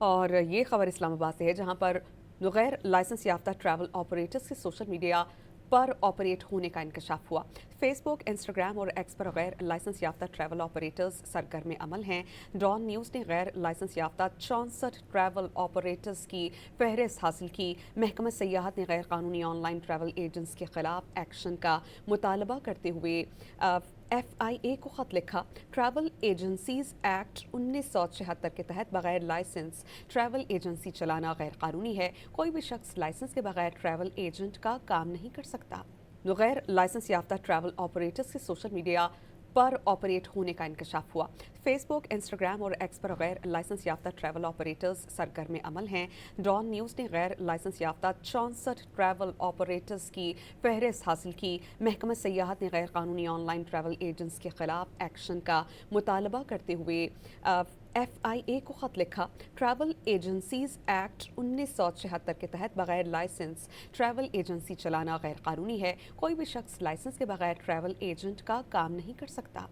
और ये खबर इस्लामाबाद से है, जहां पर गैर लाइसेंस याफ्ता ट्रैवल ऑपरेटर्स के सोशल मीडिया पर ऑपरेट होने का इंकशाफ हुआ। फेसबुक, इंस्टाग्राम और एक्स पर गैर लाइसेंस याफ्ता ट्रैवल ऑपरेटर्स सरगर्म अमल हैं। डॉन न्यूज़ ने गैर लाइसेंस याफ्ता 64 ट्रैवल ऑपरेटर्स की फहरिस्त हासिल की। महकमा सयाहत ने गैर कानूनी ऑनलाइन ट्रैवल एजेंट्स के खिलाफ एक्शन का मुतालबा करते हुए FIA को ख़त लिखा। ट्रैवल एजेंसीज एक्ट 1976 के तहत बगैर लाइसेंस ट्रैवल एजेंसी चलाना गैर कानूनी है। कोई भी शख्स लाइसेंस के बगैर ट्रैवल एजेंट का काम नहीं कर सकता। गैर लाइसेंस याफ्ता ट्रैवल ऑपरेटर्स के सोशल मीडिया पर ऑपरेट होने का इंकशाफ हुआ। फेसबुक, इंस्टाग्राम और एक्स पर गैर लाइसेंस याफ्ता ट्रैवल ऑपरेटर्स सरगर्म अमल हैं। डॉन न्यूज़ ने गैर लाइसेंस याफ्ता 64 ट्रैवल ऑपरेटर्स की फहरिस्त हासिल की। महकमा सयाहत ने गैर कानूनी ऑनलाइन ट्रैवल एजेंट्स के खिलाफ एक्शन का मुतालबा करते हुए FIA को ख़त लिखा। ट्रैवल एजेंसीज एक्ट 1976 के तहत बगैर लाइसेंस ट्रैवल एजेंसी चलाना गैर कानूनी है। कोई भी शख्स लाइसेंस के बगैर ट्रैवल एजेंट का काम नहीं कर सकता।